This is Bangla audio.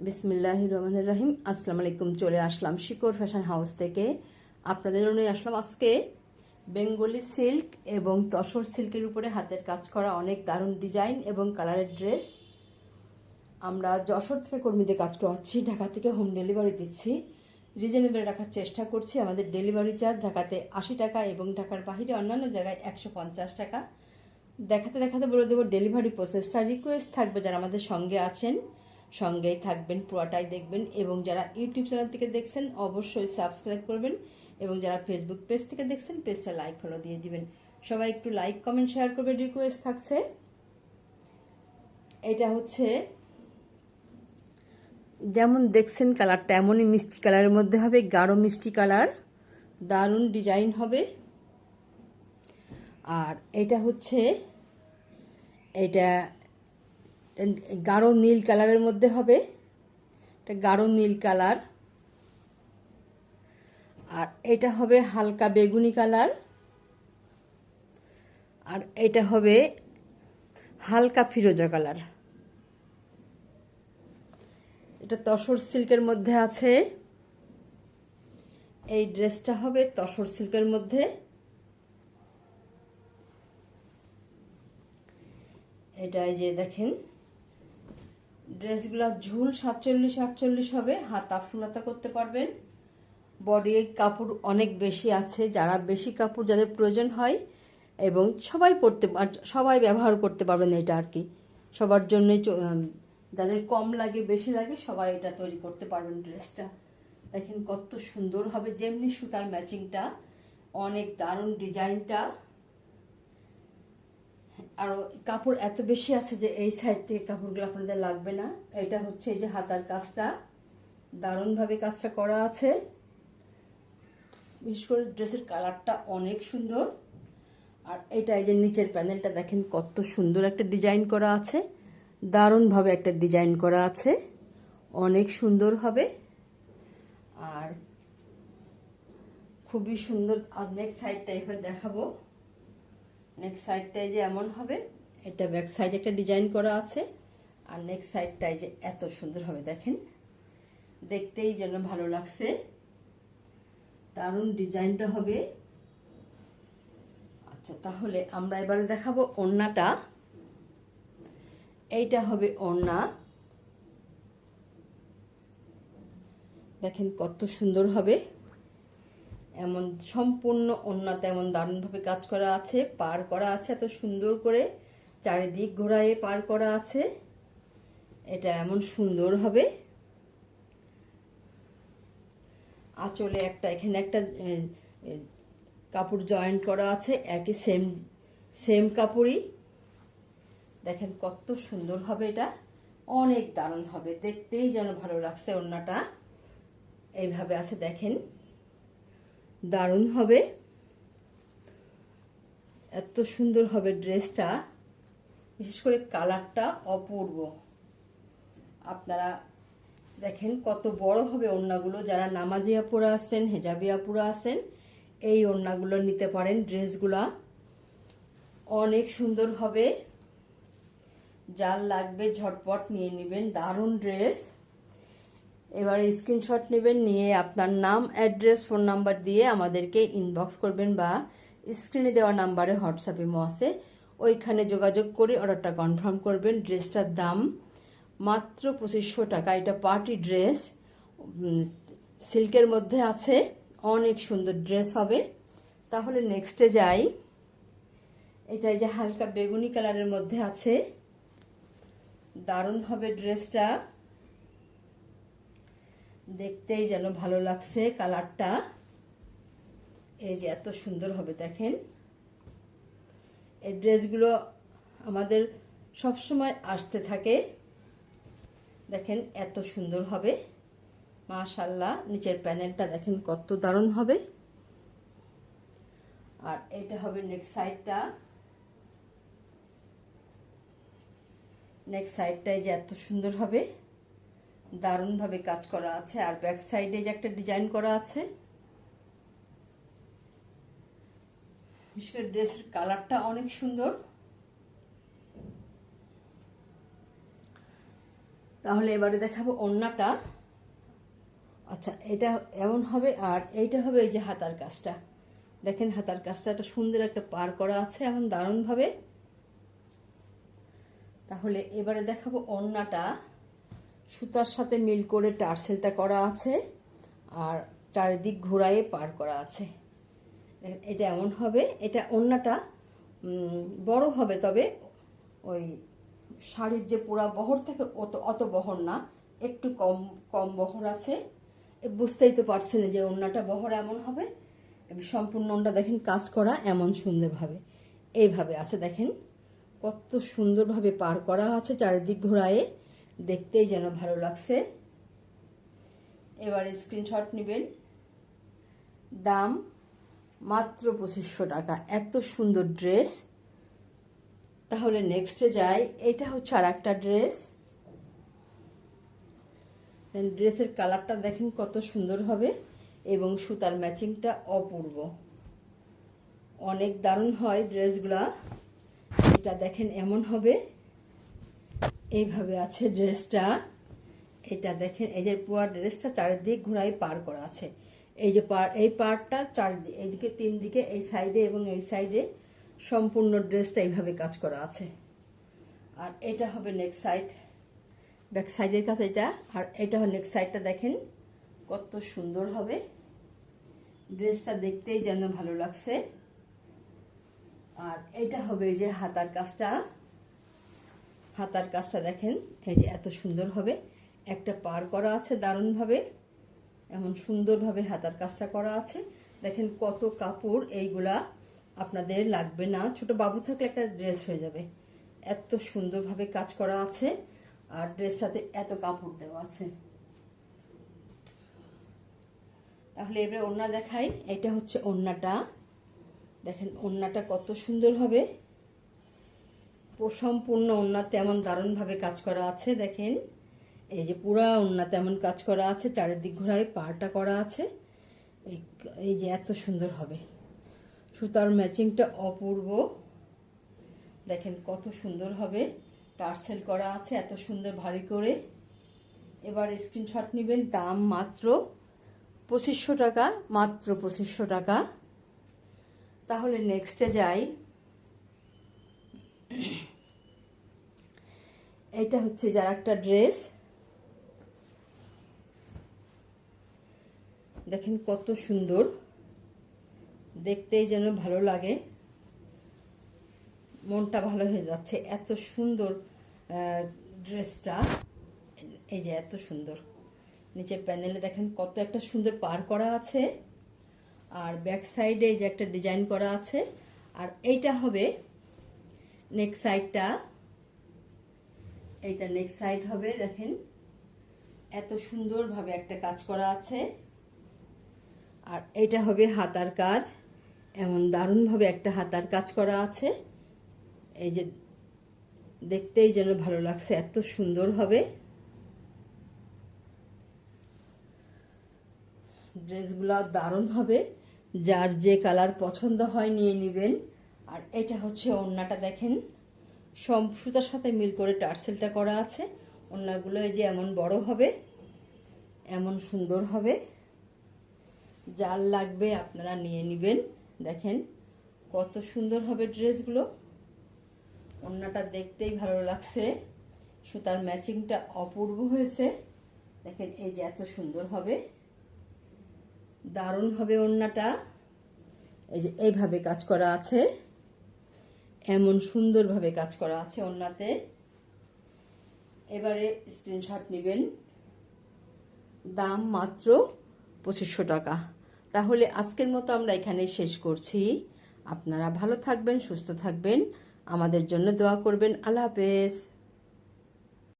বিসমিল্লাহির রহমানির রহিম। আসসালামু আলাইকুম। চলে আসলাম শিকর ফ্যাশন হাউস থেকে। আপনাদের জন্য আসলাম আজকে বেঙ্গলি সিল্ক এবং তসর সিল্কের উপরে হাতের কাজ করা অনেক দারুণ ডিজাইন এবং কালারের ড্রেস। আমরা যশোর থেকে কর্মীদের কাজ করাচ্ছি, ঢাকা থেকে হোম ডেলিভারি দিচ্ছি। রিজনেবল রাখার চেষ্টা করছি। আমাদের ডেলিভারি চার্জ ঢাকাতে 80 টাকা এবং ঢাকার বাইরে অন্যান্য জায়গায় 150 টাকা। দেখাতে দেখাতে বলে দেবো ডেলিভারি প্রসেসটা। রিকোয়েস্ট থাকবে যারা আমাদের সঙ্গে আছেন সঙ্গেই থাকবেন, পুরোটাই দেখবেন, এবং যারা ইউটিউব চ্যানেল থেকে দেখছেন অবশ্যই সাবস্ক্রাইব করবেন, এবং যারা ফেসবুক পেজ থেকে দেখছেন পেজটা লাইক ফলো দিয়ে দিবেন। সবাই একটু লাইক কমেন্ট শেয়ার করবে, রিকোয়েস্ট থাকছে। এটা হচ্ছে যেমন দেখছেন কালারটা এমনই মিষ্টি কালারের মধ্যে হবে, গাঢ় মিষ্টি কালার, দারুণ ডিজাইন হবে। আর এটা হচ্ছে এটা গাঢ় নীল কালারের মধ্যে হবে, এটা গাঢ় নীল কালার। আর এটা হবে হালকা বেগুনি কালার। আর এটা হবে হালকা ফিরোজা কালার। এটা তসর সিল্কের মধ্যে আছে। এই ড্রেসটা হবে তসর সিল্কের মধ্যে। এটাই যে দেখেন ড্রেসগুলো ঝুল 47-48 হবে, হাতা ফুলাতা করতে পারবেন। বডি কাপড় অনেক বেশি আছে, যারা বেশি কাপড় যাদের প্রয়োজন হয় এবং সবাই ব্যবহার করতে পারবেন। এটা আর কি সবার জন্যই, যাদের কম লাগে বেশি লাগে সবাই এটা তৈরি করতে পারবেন। ড্রেসটা দেখেন কত সুন্দর হবে, যেমনি সুতার ম্যাচিংটা অনেক দারুণ, ডিজাইনটা। আর কাপড় এত বেশি আছে যে এই সাইড থেকে কাপড়গুলো আপনাদের লাগবে না। এটা হচ্ছে এই যে হাতার কাজটা, দারুণভাবে কাজটা করা আছে। বিশেষ করে ড্রেসের কালারটা অনেক সুন্দর। আর এটা এই যে নিচের প্যানেলটা দেখেন কত সুন্দর একটা ডিজাইন করা আছে, দারুণভাবে একটা ডিজাইন করা আছে, অনেক সুন্দর হবে। আর খুবই সুন্দর। আর নেক্সট সাইডটা এবার দেখাবো। নেক্সট সাইডটাই যে এমন হবে, এটা ব্যাক সাইড একটা ডিজাইন করা আছে। আর নেক্সট সাইডটাই যে এত সুন্দর হবে দেখেন, দেখতেই যেন ভালো লাগছে, দারুণ ডিজাইনটা হবে। আচ্ছা, তাহলে আমরা এবারে দেখাবো ওড়নাটা। এইটা হবে ওড়না, দেখেন কত সুন্দর হবে। এমন সম্পূর্ণ ওড়নাতে এমন দারুণভাবে কাজ করা আছে, পার করা আছে এত সুন্দর করে, চারিদিক ঘোরায়ে পার করা আছে। এটা এমন সুন্দর হবে। আঁচলে একটা এখানে একটা কাপড় জয়েন্ট করা আছে, একই সেম কাপড়ই। দেখেন কত সুন্দর হবে, এটা অনেক দারুণ হবে, দেখতেই যেন ভালো লাগছে। ওড়নাটা এইভাবে আছে দেখেন, দারুণ হবে, এত সুন্দর হবে ড্রেসটা। বিশেষ করে কালারটা অপূর্ব। আপনারা দেখেন কত বড় হবে ওড়নাগুলো। যারা নামাজি আপুরা আছেন, হেজাবি আপুরা আছেন, এই ওড়নাগুলো নিতে পারেন। ড্রেসগুলা অনেক সুন্দর হবে, যার লাগবে ঝটপট নিয়ে নেবেন, দারুণ ড্রেস। এবারে স্ক্রিনশট নেবেন, নিয়ে আপনার নাম, অ্যাড্রেস, ফোন নাম্বার দিয়ে আমাদেরকে ইনবক্স করবেন, বা স্ক্রিনে দেওয়া নাম্বারে হোয়াটসঅ্যাপ ইমো আছে, ওইখানে যোগাযোগ করে অর্ডারটা কনফার্ম করবেন। ড্রেসটার দাম মাত্র 2500 টাকা। এটা পার্টি ড্রেস, সিল্কের মধ্যে আছে, অনেক সুন্দর ড্রেস হবে। তাহলে নেক্সটে যাই। এটা যে হালকা বেগুনি কালারের মধ্যে আছে, দারুণ হবে ড্রেসটা, দেখতেই যেন ভালো লাগছে কালারটা। এই যে এত সুন্দর হবে দেখেন। এই ড্রেসগুলো আমাদের সবসময় আসতে থাকে, দেখেন এত সুন্দর হবে মাশাআল্লাহ। নিচের প্যানেলটা দেখেন কত দারুণ হবে। আর এটা হবে নেক্সট সাইডটা। নেক্সট সাইডটাই যে এত সুন্দর হবে, দারুণভাবে কাজ করা আছে। আর ব্যাক সাইডে যে একটা ডিজাইন করা আছে, বিশেষ করে ড্রেসের কালারটা অনেক সুন্দর। তাহলে এবারে দেখাবো ওড়নাটা। আচ্ছা, এটা এমন হবে, আর এইটা হবে এই যে হাতার কাজটা। দেখেন হাতার কাজটা একটা সুন্দর একটা পার করা আছে এমন দারুণভাবে। তাহলে এবারে দেখাবো ওড়নাটা। সুতার সাথে মিল করে টার্সেলটা করা আছে, আর চারিদিক ঘোরায়ে পার করা আছে। এটা এমন হবে, এটা ওড়নাটা বড় হবে, তবে ওই শাড়ির যে পুরা বহর থাকে অত বহর না, একটু কম কম বহর আছে। বুঝতেই তো পারছেন যে ওড়নাটা বহর এমন হবে। সম্পূর্ণ ওড়না দেখেন কাজ করা এমন সুন্দরভাবে এইভাবে আছে। দেখেন কত সুন্দরভাবে পার করা আছে, চারিদিক ঘোরায়ে, দেখতেই যেন ভালো লাগছে। এবারে স্ক্রিনশট নেবেন। দাম মাত্র 2500 টাকা, এত সুন্দর ড্রেস। তাহলে নেক্সটে যাই। এটা হচ্ছে আর একটা ড্রেস। ড্রেসের কালারটা দেখেন কত সুন্দর হবে, এবং সুতার ম্যাচিংটা অপূর্ব, অনেক দারুণ হয় ড্রেসগুলা। এটা দেখেন এমন হবে, এইভাবে আছে ড্রেসটা। এটা দেখেন এই যে পুরো ড্রেসটা চারিদিক ঘোরায় পার করা আছে। এই যে এই পার্টটা চারিদিকে, এইদিকে 3 দিকে, এই সাইডে এবং এই সাইডে সম্পূর্ণ ড্রেসটা এইভাবে কাজ করা আছে। আর এটা হবে নেক্সট সাইড, ব্যাক সাইডের কাছে এটা। আর এটা হবে নেক্সট সাইডটা। দেখেন কত সুন্দর হবে ড্রেসটা, দেখতেই যেন ভালো লাগছে। আর এটা হবে এই যে হাতার কাজটা। হাতার কাজটা দেখেন এই যে এত সুন্দর হবে, একটা পার করা আছে দারুণভাবে, এমন সুন্দরভাবে হাতার কাজটা করা আছে। দেখেন কত কাপড়, এইগুলা আপনাদের লাগবে না, ছোট বাবু থাকলে একটা ড্রেস হয়ে যাবে। এত সুন্দরভাবে কাজ করা আছে, আর ড্রেসটাতে এত কাপড় দেওয়া আছে। তাহলে এবারে ওড়না দেখাই। এটা হচ্ছে ওড়নাটা। দেখেন ওড়নাটা কত সুন্দর হবে, সম্পূর্ণ ওড়নাতে এমন দারুণভাবে কাজ করা আছে। দেখেন এই যে পুরা ওড়নাতে এমন কাজ করা আছে, চারিদিক ঘোরায় পাড়টা করা আছে। এই যে এত সুন্দর হবে, সুতার ম্যাচিংটা অপূর্ব। দেখেন কত সুন্দর হবে, টার্সেল করা আছে এত সুন্দর ভারী করে। এবার স্ক্রিনশট নেবেন। দাম মাত্র 2500 টাকা, মাত্র 2500 টাকা। তাহলে নেক্সটে যাই। এটা হচ্ছে যার একটা ড্রেস। দেখেন কত সুন্দর, দেখতেই যেন ভালো লাগে, মনটা ভালো হয়ে যাচ্ছে। এত সুন্দর ড্রেসটা, এই যে এত সুন্দর। নিচের প্যানেলে দেখেন কত একটা সুন্দর পার করা আছে, আর ব্যাক সাইডে এই যে একটা ডিজাইন করা আছে। আর এইটা হবে নেক্সট সাইডটা, এইটা নেক্সট সাইড হবে। দেখেন এত সুন্দরভাবে একটা কাজ করা আছে। আর এটা হবে হাতার কাজ, এমন দারুণভাবে একটা হাতার কাজ করা আছে। এই যে দেখতেই যেন ভালো লাগছে, এত সুন্দর হবে। ড্রেসগুলো দারুণ হবে, যার যে কালার পছন্দ হয় নিয়ে নেবেন। আর এটা হচ্ছে ওড়নাটা। দেখেন সুতার সাথে মিল করে টার্সেলটা করা আছে। ওড়নাগুলো এই যে এমন বড় হবে, এমন সুন্দর হবে, যার লাগবে আপনারা নিয়ে নেবেন। দেখেন কত সুন্দর হবে ড্রেসগুলো, ওড়নাটা দেখতেই ভালো লাগছে, সুতার ম্যাচিংটা অপূর্ব হয়েছে। দেখেন এই যে এত সুন্দর হবে, দারুণ হবে ওড়নাটা। এই যে এইভাবে কাজ করা আছে, এমন সুন্দরভাবে কাজ করা আছে ওড়নাতে। এবারে স্ক্রিনশট নেবেন। দাম মাত্র 2500 টাকা। তাহলে আজকের মতো আমরা এখানেই শেষ করছি। আপনারা ভালো থাকবেন, সুস্থ থাকবেন, আমাদের জন্য দোয়া করবেন। আল্লাহ হাফেজ।